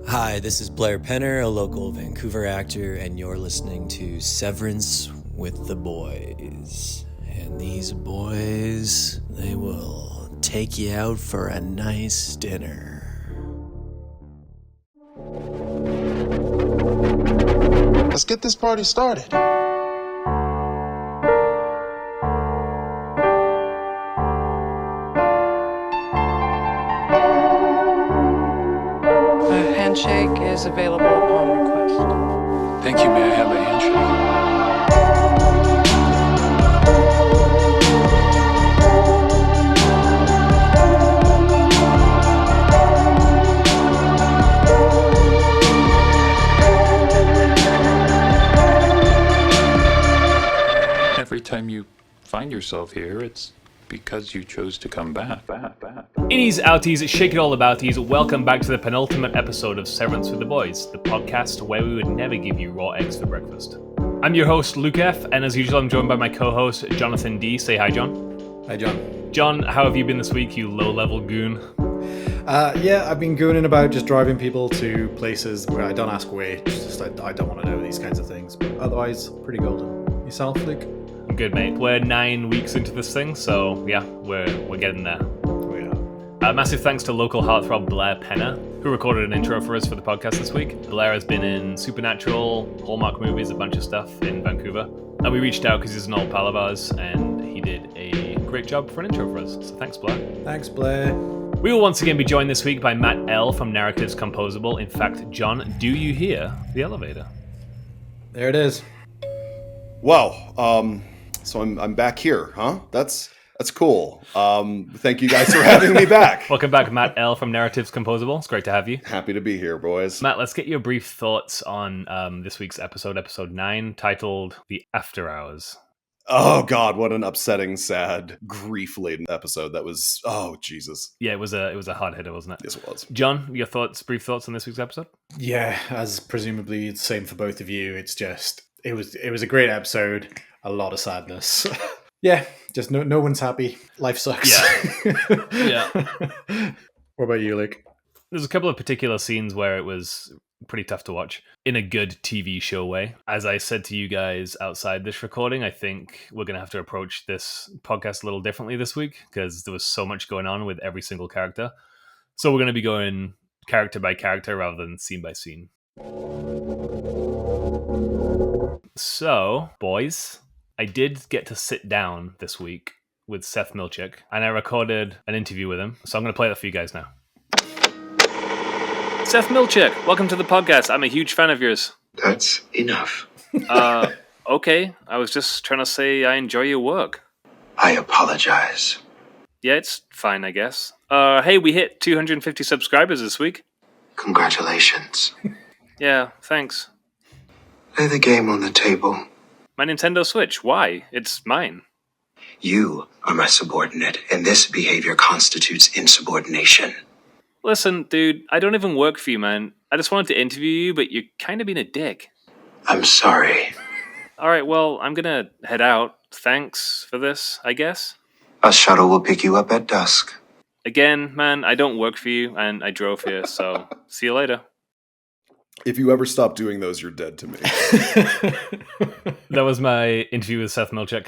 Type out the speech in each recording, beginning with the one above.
Hi, this is Blair Penner, a local Vancouver actor, and you're listening to Severance with the boys. And these boys, they will take you out for a nice dinner. Let's get this party started. Handshake is available upon request. Thank you. May I have a handshake? Every time you find yourself here, it's because you chose to come back. Innies, outies, shake it all abouties, welcome back to the penultimate episode of Severance with the Boys, the podcast where we would never give you raw eggs for breakfast. I'm your host, Luke F., and as usual, I'm joined by my co-host, Jonathan D. Say hi, John. Hi, John. John, how have you been this week, you low-level goon? I've been gooning about just driving people to places where I don't ask where, just I don't want to know these kinds of things, but otherwise, pretty golden. Yourself, Luke? I'm good, mate. We're 9 weeks into this thing, so yeah, we're getting there. We are. Massive thanks to local heartthrob Blair Penner, who recorded an intro for us for the podcast this week. Blair has been in Supernatural, Hallmark movies, a bunch of stuff in Vancouver. And we reached out because he's an old pal of ours, and he did a great job for an intro for us. So thanks, Blair. Thanks, Blair. We will once again be joined this week by Matt L. from Narratives Composable. In fact, John, do you hear the elevator? There it is. Wow. So I'm back here, huh? That's cool. Thank you guys for having me back. Welcome back, Matt L. from Narratives Composable. It's great to have you. Happy to be here, boys. Matt, let's get your brief thoughts on this week's episode 9, titled The After Hours. Oh God, what an upsetting, sad, grief-laden episode that was. Oh Jesus. Yeah, it was a hard hitter, wasn't it? Yes, it was. John, your brief thoughts on this week's episode? Yeah, as presumably the same for both of you. It's just it was a great episode. A lot of sadness. Yeah, just no one's happy. Life sucks. Yeah. What about you, Luke? There's a couple of particular scenes where it was pretty tough to watch in a good TV show way. As I said to you guys outside this recording, I think we're going to have to approach this podcast a little differently this week because there was so much going on with every single character. So we're going to be going character by character rather than scene by scene. So, boys, I did get to sit down this week with Seth Milch, and I recorded an interview with him. So I'm going to play that for you guys now. Seth Milch, welcome to the podcast. I'm a huge fan of yours. That's enough. Okay. I was just trying to say I enjoy your work. I apologize. Yeah, it's fine, I guess. Hey, we hit 250 subscribers this week. Congratulations. Yeah, thanks. Lay the game on the table. My Nintendo Switch. Why? It's mine. You are my subordinate, and this behavior constitutes insubordination. Listen, dude, I don't even work for you, man. I just wanted to interview you, but you're kind of being a dick. I'm sorry. All right, well, I'm gonna head out. Thanks for this, I guess. A shuttle will pick you up at dusk. Again, man, I don't work for you, and I drove here, so see you later. If you ever stop doing those, you're dead to me. That was my interview with Seth Milch. It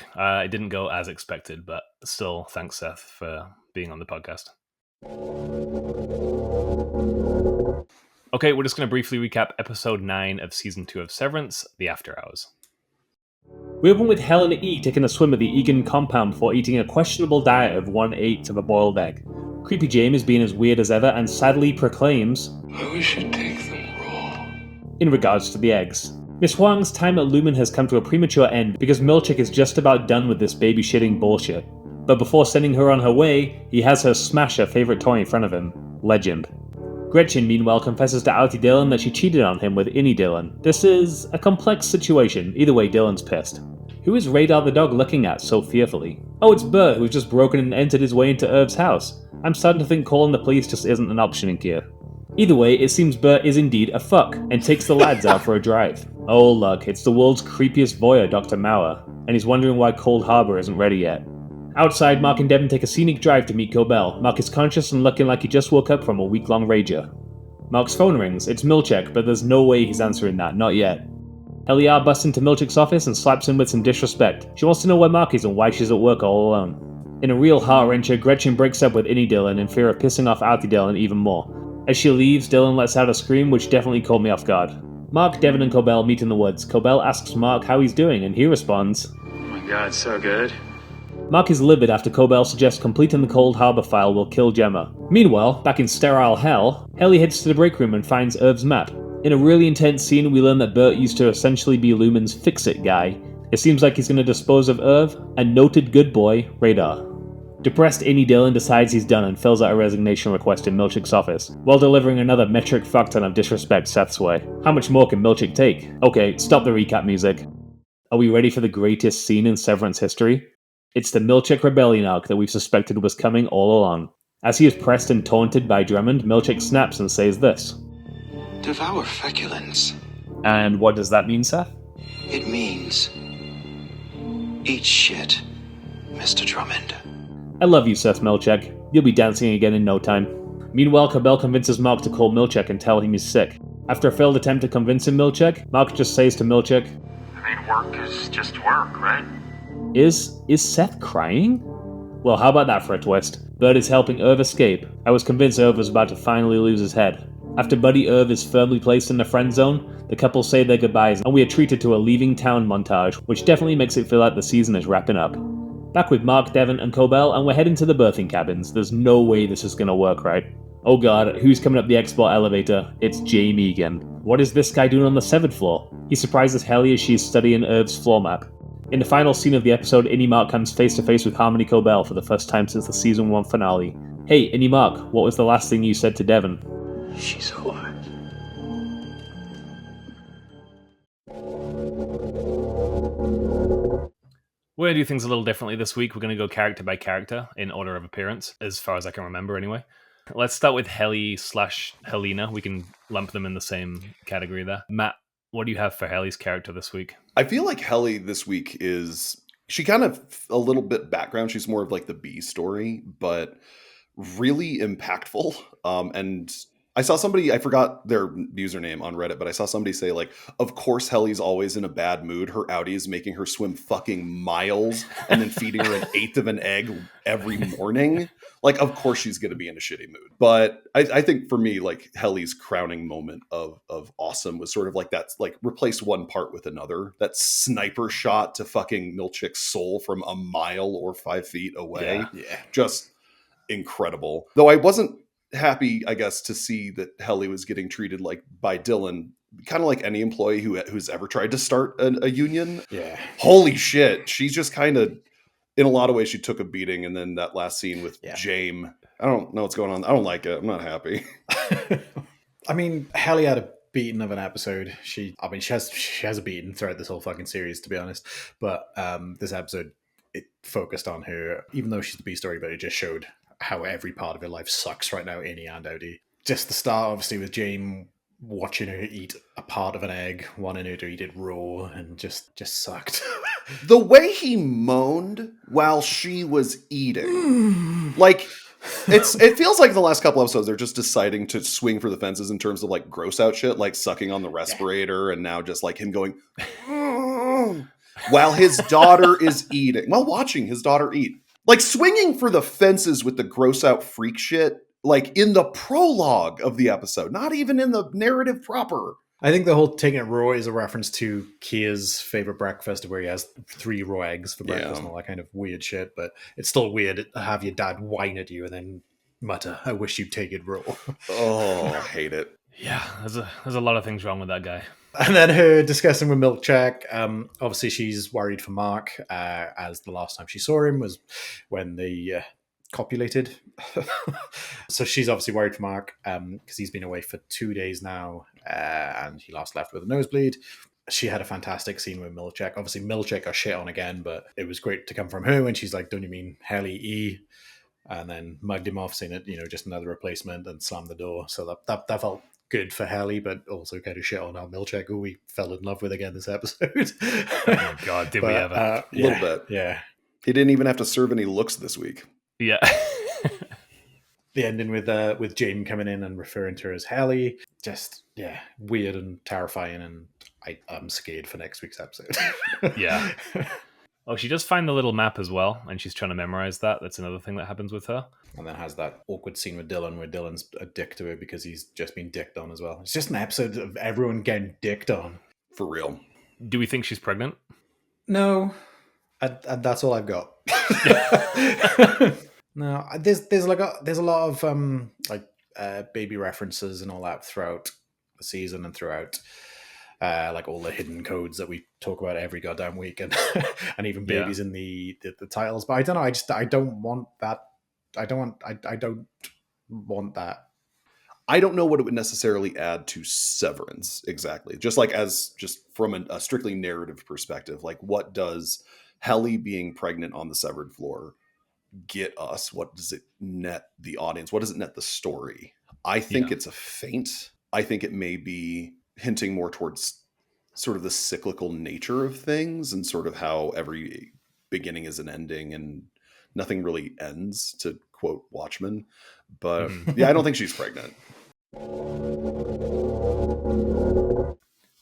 didn't go as expected, but still, thanks, Seth, for being on the podcast. Okay, we're just going to briefly recap episode 9 of season 2 of Severance, The After Hours. We open with Hell and E taking a swim at the Egan compound before eating a questionable diet of 1/8 of a boiled egg. Creepy Jane is being as weird as ever and sadly proclaims, I wish you'd take them raw. in regards to the eggs. Miss Huang's time at Lumen has come to a premature end because Milchick is just about done with this baby shitting bullshit. But before sending her on her way, he has her smash her favourite toy in front of him. Legend. Gretchen, meanwhile, confesses to Outie Dylan that she cheated on him with Innie Dylan. This is a complex situation. Either way, Dylan's pissed. Who is Radar the dog looking at so fearfully? Oh, it's Bert, who's just broken and entered his way into Irv's house. I'm starting to think calling the police just isn't an option in here. Either way, it seems Bert is indeed a fuck, and takes the lads out for a drive. Oh look, it's the world's creepiest voyeur, Dr. Mauer, and he's wondering why Cold Harbor isn't ready yet. Outside, Mark and Devon take a scenic drive to meet Cobell. Mark is conscious and looking like he just woke up from a week-long rager. Mark's phone rings. It's Milchek, but there's no way he's answering that, not yet. Helly busts into Milchek's office and slaps him with some disrespect. She wants to know where Mark is and why she's at work all alone. In a real heart-wrencher, Gretchen breaks up with Innie Dylan in fear of pissing off Auntie Dylan even more. As she leaves, Dylan lets out a scream which definitely caught me off guard. Mark, Devin, and Cobell meet in the woods. Cobell asks Mark how he's doing, and he responds, "Oh my god, so good." Mark is livid after Cobell suggests completing the Cold Harbor file will kill Gemma. Meanwhile, back in sterile hell, Helly heads to the break room and finds Irv's map. In a really intense scene, we learn that Bert used to essentially be Lumen's fix-it guy. It seems like he's going to dispose of Irv and noted good boy, Radar. Depressed Innie Dylan decides he's done and fills out a resignation request in Milchek's office, while delivering another metric fuckton of disrespect Seth's way. How much more can Milchek take? Okay, stop the recap music. Are we ready for the greatest scene in Severance history? It's the Milchek rebellion arc that we've suspected was coming all along. As he is pressed and taunted by Drummond, Milchek snaps and says this. Devour feculence. And what does that mean, Seth? It means eat shit, Mr. Drummond. I love you, Seth Milchek. You'll be dancing again in no time. Meanwhile, Cobell convinces Mark to call Milchek and tell him he's sick. After a failed attempt to convince him Milchek, Mark just says to Milchek, I mean, work is just work, right? Is Seth crying? Well, how about that for a twist? Bert is helping Irv escape. I was convinced Irv was about to finally lose his head. After Buddy Irv is firmly placed in the friend zone, the couple say their goodbyes and we are treated to a leaving town montage, which definitely makes it feel like the season is wrapping up. Back with Mark, Devin, and Cobell, and we're heading to the birthing cabins. There's no way this is gonna work, right? Oh god, who's coming up the export elevator? It's Jay Megan. What is this guy doing on the 7th floor? He surprises Helly as she's studying Irv's floor map. In the final scene of the episode, Innie Mark comes face to face with Harmony Cobell for the first time since the season 1 finale. Hey, Innie Mark, what was the last thing you said to Devin? She's alive. We're going to do things a little differently this week. We're going to go character by character in order of appearance, as far as I can remember anyway. Let's start with Helly/Helena. We can lump them in the same category there. Matt, what do you have for Helly's character this week? I feel like Helly this week she kind of a little bit background. She's more of like the B story, but really impactful. And I saw somebody, I forgot their username on Reddit, but I saw somebody say like, of course Helly's always in a bad mood. Her outie is making her swim fucking miles and then feeding her 1/8 of an egg every morning. Like, of course she's going to be in a shitty mood. But I think for me, like Helly's crowning moment of awesome was sort of like that, like replace one part with another. That sniper shot to fucking Milchek's soul from a mile or 5 feet away. Yeah. Just incredible. Though I wasn't happy, I guess, to see that Helly was getting treated like by Dylan, kind of like any employee who's ever tried to start a union. Yeah. Holy shit. She's just kind of, in a lot of ways, she took a bebeating. And then that last scene with James, I don't know what's going on. I don't like it. I'm not happy. I mean, Helly had a beating of an episode. She has a beating throughout this whole fucking series, to be honest. But this episode, it focused on her, even though she's the B story, but it just showed how every part of her life sucks right now, Innie and Outie. Just the start, obviously, with James watching her eat a part of an egg, wanting her to eat it raw, and just sucked. The way he moaned while she was eating, like, it feels like the last couple episodes they're just deciding to swing for the fences in terms of like gross out shit, like sucking on the respirator, and now just like him going while his daughter is eating, while watching his daughter eat. Like swinging for the fences with the gross out freak shit, like in the prologue of the episode, not even in the narrative proper. I think the whole taking it raw is a reference to Kia's favorite breakfast, where he has 3 raw eggs for breakfast and all that kind of weird shit. But it's still weird to have your dad whine at you and then mutter, "I wish you'd take it raw." Oh, I hate it. Yeah, there's a lot of things wrong with that guy. And then her discussing with Milchek. Obviously, she's worried for Mark, as the last time she saw him was when they copulated. So she's obviously worried for Mark because he's been away for 2 days now, and he last left with a nosebleed. She had a fantastic scene with Milchek. Obviously, Milchek got shit on again, but it was great to come from her when she's like, "Don't you mean Helly E?" And then mugged him off, saying it, just another replacement, and slammed the door. So that felt good for Helly, but also kind of shit on our Milchek, who we fell in love with again this episode. Oh god, did we ever? A little bit. Yeah. He didn't even have to serve any looks this week. Yeah. The ending with Jane coming in and referring to her as Helly, just weird and terrifying, and I'm scared for next week's episode. Yeah. Oh, she does find the little map as well, and she's trying to memorize that. That's another thing that happens with her. And then has that awkward scene with Dylan where Dylan's a dick to her because he's just been dicked on as well. It's just an episode of everyone getting dicked on. For real. Do we think she's pregnant? No. And that's all I've got. No, there's a lot of baby references and all that throughout the season and throughout like all the hidden codes that we talk about every goddamn week, and and even babies in the titles. But I don't know. I don't want that. I don't want that. I don't know what it would necessarily add to Severance exactly. Just from a strictly narrative perspective, like what does Helly being pregnant on the severed floor get us? What does it net the audience? What does it net the story? I think it's a feint. I think it may be hinting more towards sort of the cyclical nature of things and sort of how every beginning is an ending and nothing really ends, to quote Watchmen. But I don't think she's pregnant.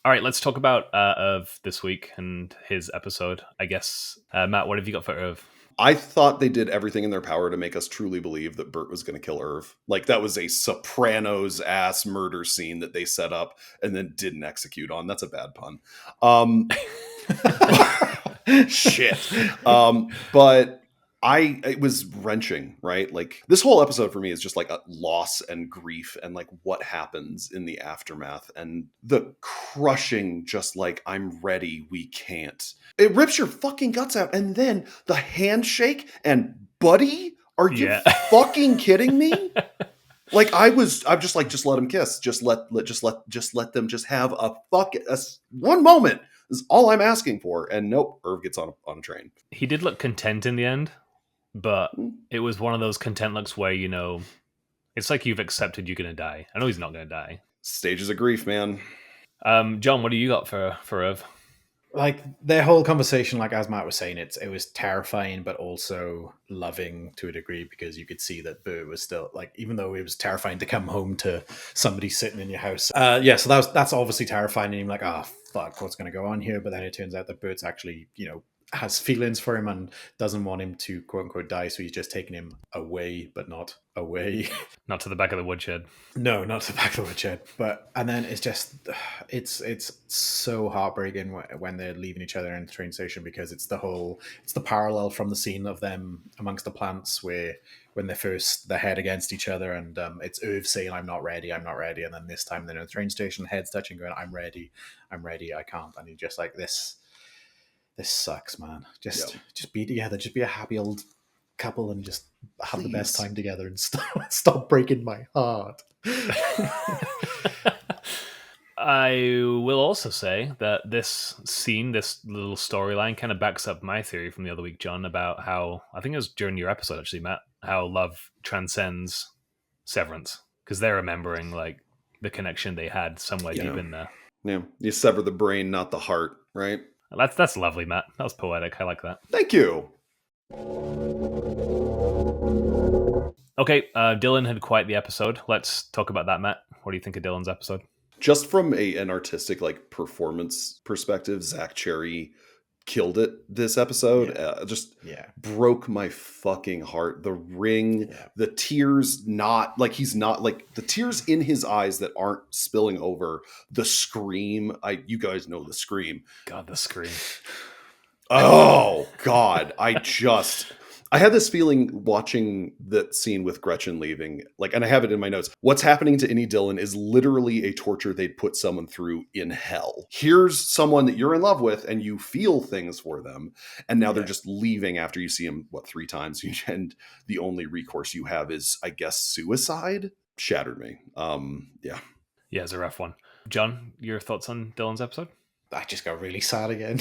All right, let's talk about Irv this week and his episode. I guess, Matt, what have you got for Irv? I thought they did everything in their power to make us truly believe that Bert was going to kill Irv. Like, that was a Sopranos-ass murder scene that they set up and then didn't execute on. That's a bad pun. Shit. But it was wrenching, right? Like, this whole episode for me is just like a loss and grief and like what happens in the aftermath and the crushing, just like, I'm ready, we can't. It rips your fucking guts out. And then the handshake and buddy, are you fucking kidding me? Like, I'm just like, just let him kiss. Just let them just have one moment is all I'm asking for. And nope, Irv gets on a train. He did look content in the end. But it was one of those content looks where, it's like you've accepted you're going to die. I know he's not going to die. Stages of grief, man. John, what do you got for Irv? Like, their whole conversation, like as Matt was saying, it was terrifying, but also loving to a degree, because you could see that Bert was still, like, even though it was terrifying to come home to somebody sitting in your house. So that's obviously terrifying, and you're like, fuck, what's going to go on here? But then it turns out that Bert's actually, has feelings for him and doesn't want him to quote unquote die, so he's just taking him away, but not away. Not to the back of the woodshed. No, not to the back of the woodshed. And then it's just it's so heartbreaking when they're leaving each other in the train station, because it's the parallel from the scene of them amongst the plants where when they're head against each other, and it's Irv saying, I'm not ready, and then this time they're in the train station, heads touching, going, I'm ready, I can't. And you're just like, this sucks, man. Just be together. Just be a happy old couple and just have the best time together and stop breaking my heart. I will also say that this scene, this little storyline, kind of backs up my theory from the other week, John, about how, I think it was during your episode actually, Matt, how love transcends Severance, because they're remembering like the connection they had somewhere deep in there. Yeah, you sever the brain, not the heart, right? That's lovely, Matt. That was poetic. I like that. Thank you. Okay, Dylan had quite the episode. Let's talk about that, Matt. What do you think of Dylan's episode? Just from an artistic like performance perspective, Zach Cherry killed it this episode. Broke my fucking heart. The ring, the tears, not like he's not like the tears in his eyes that aren't spilling over, the scream. You guys know the scream. God, the scream. Oh God. I had this feeling watching that scene with Gretchen leaving, like, and I have it in my notes. What's happening to Innie Dillon is literally a torture they'd put someone through in hell. Here's someone that you're in love with and you feel things for them. And now they're just leaving after you see him, 3 times. And the only recourse you have is, I guess, suicide. Shattered me. Yeah, it's a rough one. John, your thoughts on Dylan's episode? I just got really sad again.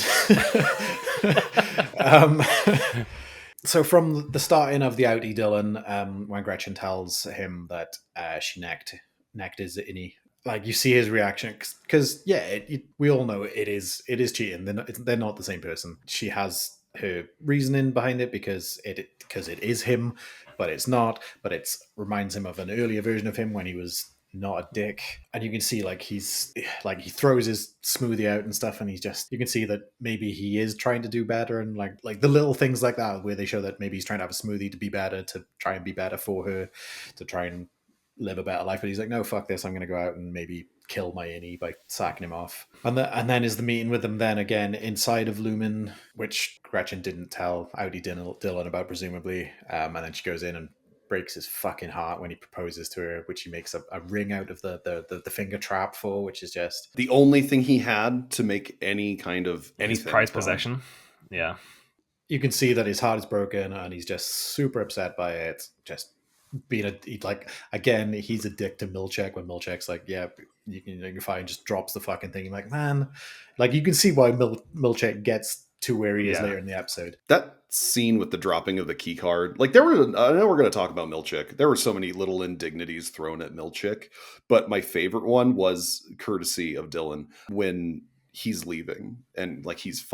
So from the starting of the outie Dylan, when Gretchen tells him that she necked his Innie, like, you see his reaction, because we all know it is cheating. They're not the same person. She has her reasoning behind it because it is him, but it's not. But it reminds him of an earlier version of him when he was not a dick. And you can see like he throws his smoothie out and stuff, and you can see that maybe he is trying to do better, and like the little things like that where they show that maybe he's trying to have a smoothie to be better, to try and be better for her, to try and live a better life. But he's like, no, fuck this, I'm gonna go out and maybe kill my innie by sacking him off. And then is the meeting with them then again inside of Lumen, which Gretchen didn't tell Audi Dylan about, presumably. And then she goes in and breaks his fucking heart when he proposes to her, which he makes a ring out of the finger trap for, which is just the only thing he had to make any kind of anything. His prized possession. Yeah. You can see that his heart is broken and he's just super upset by it. Just being again, he's a dick to Milchek when Milchek's like, yeah, you're fine, just drops the fucking thing. I'm like, man, like you can see why Milchek gets to where he is later in the episode. That scene with the dropping of the key card, like I know we're going to talk about Milchek. There were so many little indignities thrown at Milchek, but my favorite one was courtesy of Dylan when he's leaving and like he's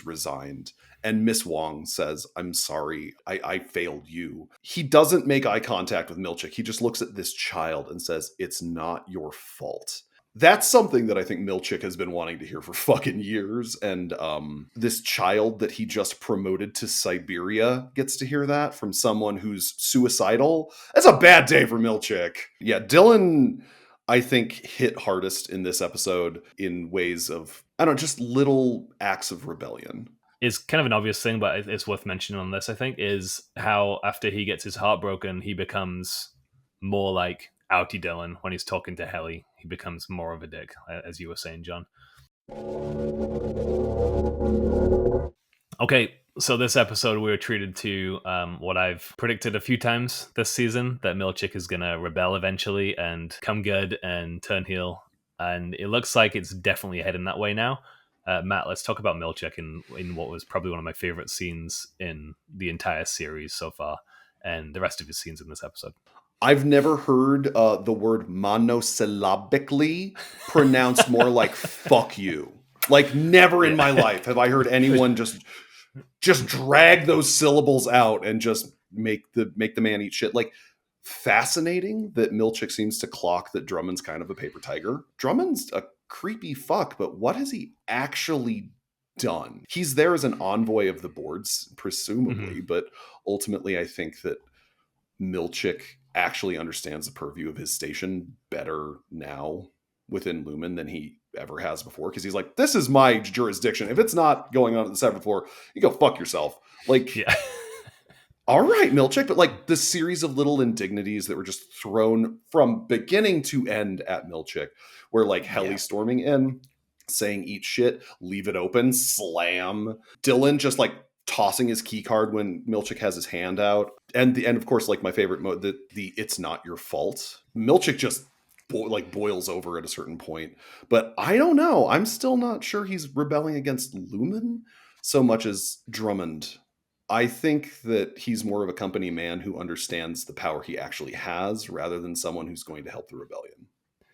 resigned. And Miss Wong says, I'm sorry, I failed you. He doesn't make eye contact with Milchek. He just looks at this child and says, it's not your fault. That's something that I think Milchek has been wanting to hear for fucking years. And this child that he just promoted to Siberia gets to hear that from someone who's suicidal. That's a bad day for Milchek. Yeah, Dylan, I think, hit hardest in this episode in ways of, I don't know, just little acts of rebellion. It's kind of an obvious thing, but it's worth mentioning on this, I think, is how after he gets his heart broken, he becomes more like Outie Dylan when he's talking to Helly. He becomes more of a dick, as you were saying, John. Okay, so this episode we were treated to what I've predicted a few times this season, that Milchek is going to rebel eventually and come good and turn heel. And it looks like it's definitely heading that way now. Matt, let's talk about Milchek in what was probably one of my favorite scenes in the entire series so far, and the rest of his scenes in this episode. I've never heard the word monosyllabically pronounced more like fuck you. Like never in my life have I heard anyone just drag those syllables out and just make the man eat shit. Like, fascinating that Milchek seems to clock that Drummond's kind of a paper tiger. Drummond's a creepy fuck, but what has he actually done? He's there as an envoy of the boards, presumably, but ultimately I think that Milchek actually understands the purview of his station better now within Lumen than he ever has before, because he's like, this is my jurisdiction. If it's not going on at the 7th floor, you go fuck yourself. Like, yeah. All right, Milchek, but like the series of little indignities that were just thrown from beginning to end at Milchek, where like Helly storming in, saying eat shit, leave it open, slam. Dylan just like tossing his key card when Milchek has his hand out. And of course, like my favorite mode, the it's not your fault. Milchek just boils over at a certain point. But I don't know. I'm still not sure he's rebelling against Lumen so much as Drummond. I think that he's more of a company man who understands the power he actually has rather than someone who's going to help the rebellion.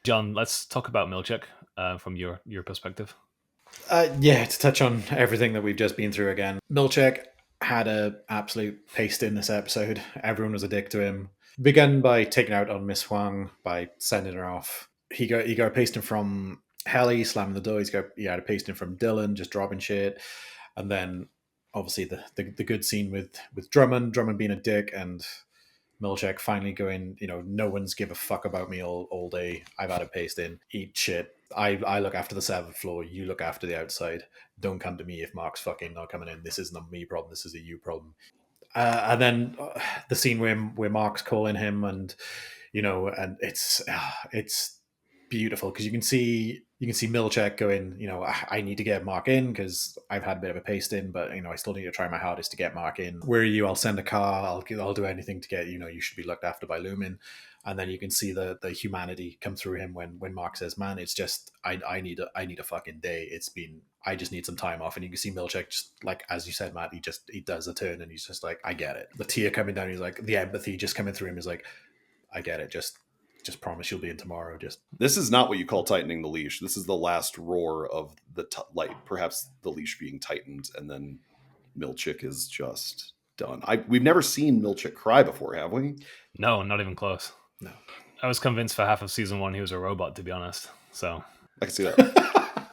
John, let's talk about Milchek from your perspective. To touch on everything that we've just been through again. Milchek had a absolute paste in this episode. Everyone was a dick to him. Begun by taking out on Miss Huang by sending her off. He got a pasting from Helly, slamming the door. He had a pasting from Dylan, just dropping shit. And then obviously the good scene with Drummond being a dick, and Milchek finally going, no one's give a fuck about me all day. I've had a paste in, eat shit. I look after the 7th floor, you look after the outside. Don't come to me if Mark's fucking not coming in. This isn't a me problem, this is a you problem. And then the scene where Mark's calling him, and and it's beautiful because you can see Milchek going, I need to get Mark in because I've had a bit of a paste in, but I still need to try my hardest to get Mark in. Where are you? I'll send a car. I'll do anything to get you should be looked after by Lumen. And then you can see the humanity come through him when Mark says, man, it's just I need a fucking day. I just need some time off. And you can see Milchek, just like as you said, Matt, he does a turn and he's just like, I get it. The tear coming down, he's like, the empathy just coming through him is like, I get it. Just promise you'll be in tomorrow. This is not what you call tightening the leash. This is the last roar of the perhaps the leash being tightened and then Milchick is just done. We've never seen Milchick cry before, have we? No, not even close. No. I was convinced for half of season 1 he was a robot, to be honest. So I can see that.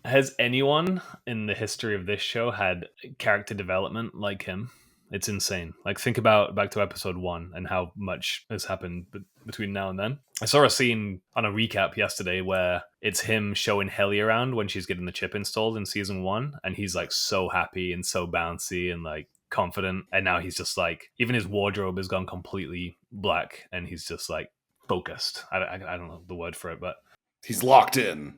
has anyone in the history of this show had character development like him? It's insane. Like, think about back to episode 1 and how much has happened between now and then. I saw a scene on a recap yesterday where it's him showing Helly around when she's getting the chip installed in season 1, and he's like so happy and so bouncy and like confident, and now he's just like, even his wardrobe has gone completely black and he's just like focused. I don't know the word for it, but he's locked in.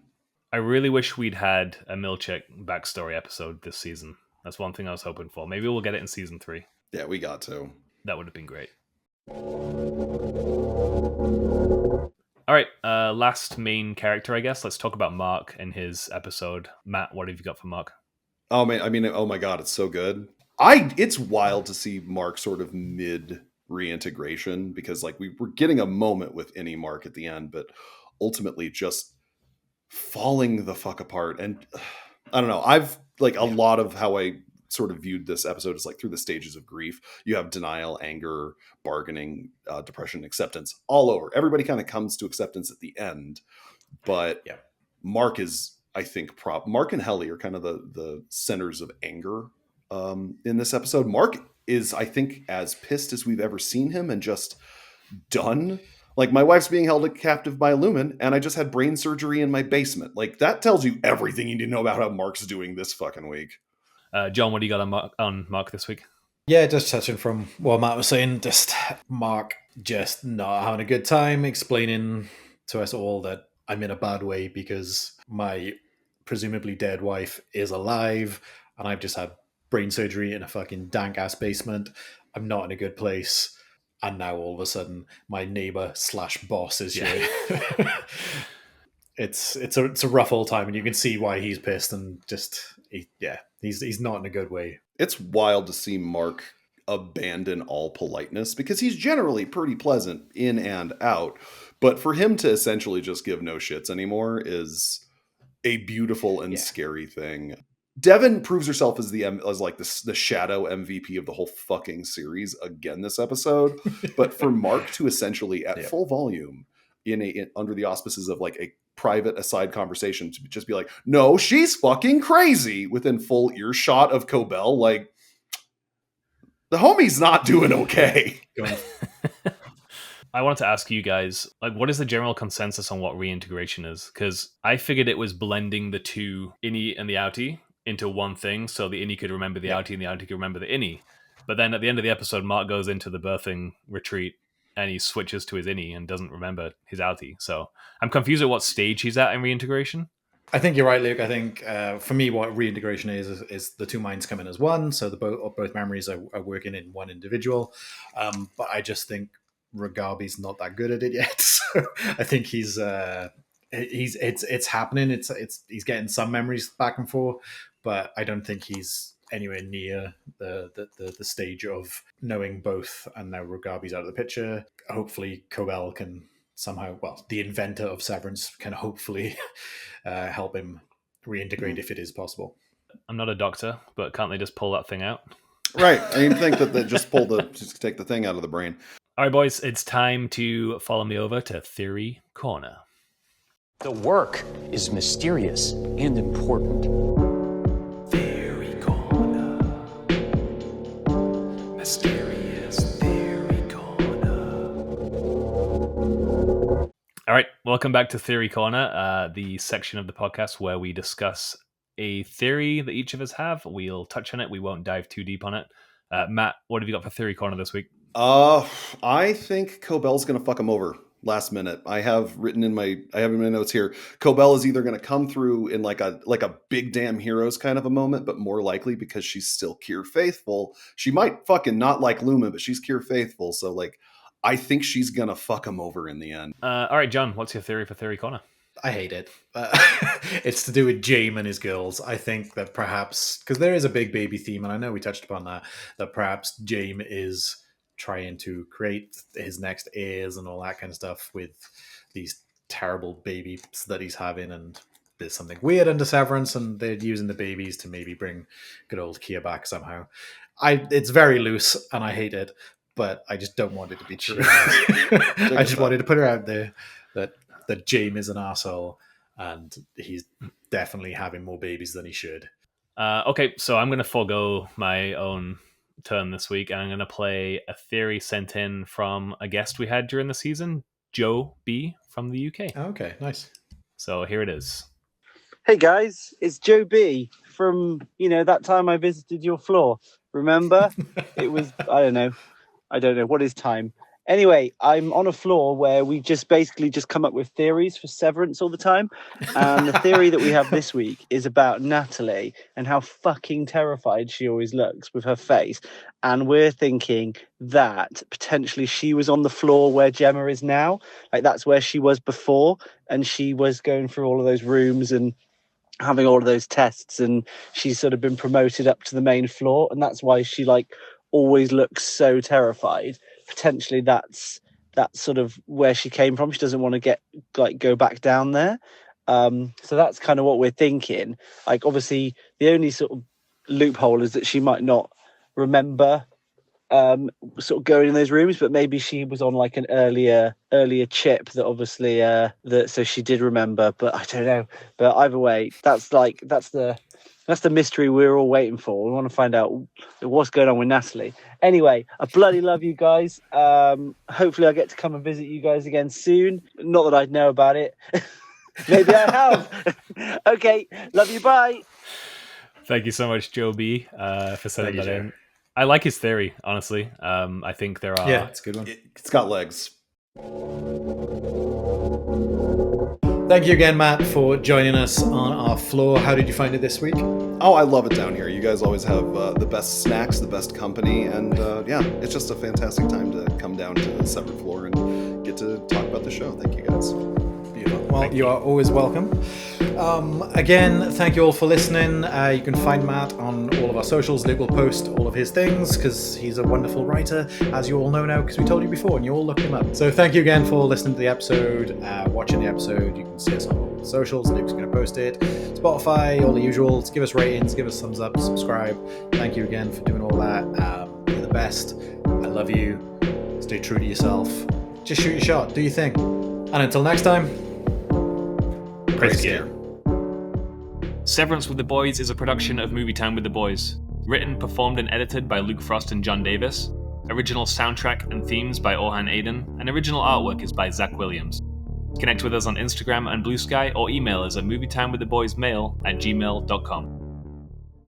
I really wish we'd had a Milchick backstory episode this season. That's one thing I was hoping for. Maybe we'll get it in season 3. Yeah, we got to. That would have been great. All right, last main character, I guess. Let's talk about Mark and his episode. Matt, what have you got for Mark? Oh man, I mean, oh my god, it's so good. It's wild to see Mark sort of mid reintegration, because like we were getting a moment with any Mark at the end, but ultimately just falling the fuck apart. And I don't know, I've like a lot of how I sort of viewed this episode is like through the stages of grief. You have denial, anger, bargaining, depression, acceptance all over. Everybody kind of comes to acceptance at the end, but Mark is, I think, Mark and Helly are kind of the centers of anger in this episode. Mark is, I think, as pissed as we've ever seen him and just done. Like, my wife's being held captive by Lumen, and I just had brain surgery in my basement. Like, that tells you everything you need to know about how Mark's doing this fucking week. John, what do you got on Mark this week? Yeah, just touching from what Matt was saying, just Mark just not having a good time explaining to us all that I'm in a bad way because my presumably dead wife is alive and I've just had brain surgery in a fucking dank ass basement. I'm not in a good place. And now all of a sudden my neighbor / boss is here. It's a rough old time, and you can see why he's pissed, and just he's not in a good way. It's wild to see Mark abandon all politeness, because he's generally pretty pleasant in and out, but for him to essentially just give no shits anymore is a beautiful and scary thing. Devin proves herself as the shadow MVP of the whole fucking series again this episode, but for Mark to essentially at full volume under the auspices of like a private aside conversation to just be like, no, she's fucking crazy, within full earshot of Cobell, like, the homie's not doing okay. I wanted to ask you guys, like, what is the general consensus on what reintegration is? Because I figured it was blending the two innie and the outie into one thing, so the innie could remember the outie and the outie could remember the innie. But then at the end of the episode, Mark goes into the birthing retreat and he switches to his innie and doesn't remember his outie. So I'm confused at what stage he's at in reintegration. I think you're right, Luke. I think for me, what reintegration is the two minds coming as one. So both memories are working in one individual. But I just think Ragabi's not that good at it yet. So I think it's happening. He's getting some memories back and forth, but I don't think he's anywhere near the stage of knowing both. And now Ragabi's out of the picture. Hopefully, Cobell can somehow, the inventor of Severance can hopefully help him reintegrate if it is possible. I'm not a doctor, but can't they just pull that thing out? Right. I mean, think that they just take the thing out of the brain. All right, boys, it's time to follow me over to Theory Corner. The work is mysterious and important. Theory Corner. Mysterious Theory Corner. All right, welcome back to Theory Corner, the section of the podcast where we discuss a theory that each of us have. We'll touch on it. We won't dive too deep on it. Matt, what have you got for Theory Corner this week? I think Cobell's going to fuck him over last minute. I have in my notes here, Cobell is either going to come through in like a big damn heroes kind of a moment, but more likely because she's still Kier faithful. She might fucking not like Lumen, but she's Kier faithful. So like, I think she's going to fuck him over in the end. All right, John, what's your theory for Theory Corner? I hate it. It's to do with Jaime and his girls. I think that perhaps, because there is a big baby theme, and I know we touched upon that perhaps Jaime is trying to create his next heirs and all that kind of stuff with these terrible babies that he's having, and there's something weird under Severance, and they're using the babies to maybe bring good old Kia back somehow. It's very loose, and I hate it, but I just don't want it to be true. I just wanted to put it out there that James is an asshole, and he's definitely having more babies than he should. Okay, so I'm going to forego my own turn this week, and I'm going to play a theory sent in from a guest we had during the season, Joe B from the UK. Okay, nice. So here it is. Hey guys, it's Joe B from, that time I visited your floor. Remember? It was, I don't know, what is time? Anyway, I'm on a floor where we just come up with theories for Severance all the time. And the theory that we have this week is about Natalie and how fucking terrified she always looks with her face. And we're thinking that potentially she was on the floor where Gemma is now. Like that's where she was before. And she was going through all of those rooms and having all of those tests. And she's sort of been promoted up to the main floor. And that's why she always looks so terrified. Potentially that's sort of where she came from. She doesn't want to go back down there. So that's kind of what we're thinking. Obviously the only sort of loophole is that she might not remember sort of going in those rooms, but maybe she was on an earlier chip that obviously so she did remember, but I don't know. But either way, that's the mystery we're all waiting for. We want to find out what's going on with Natalie. Anyway, I bloody love you guys. Hopefully I get to come and visit you guys again soon. Not that I'd know about it. Maybe I have. Okay, love you, bye. Thank you so much, Joe B, for sending that in. I like his theory, honestly. I think there are... Yeah, it's a good one. It's got legs. Thank you again, Matt, for joining us on our floor. How did you find it this week? Oh, I love it down here. You guys always have the best snacks, the best company, and it's just a fantastic time to come down to the severed floor and get to talk about the show. Thank you, guys. Beautiful. Well, you are always welcome. Again, thank you all for listening. You can find Matt on all of our socials. Luke will post all of his things because he's a wonderful writer, as you all know now because we told you before and you all looked him up. So thank you again for listening to the episode, watching the episode. You can see us on all the socials. Luke's going to post it. Spotify, all the usuals. Give us ratings, give us thumbs up, subscribe. Thank you again for doing all that. You're the best. I love you. Stay true to yourself. Just shoot your shot. Do your thing. And until next time, praise gear. Severance with the Boys is a production of Movie Time with the Boys. Written, performed, and edited by Luke Frost and John Davis. Original soundtrack and themes by Orhan Aydin. And original artwork is by Zach Williams. Connect with us on Instagram and Blue Sky or email us at movietimewiththeboysmail@gmail.com.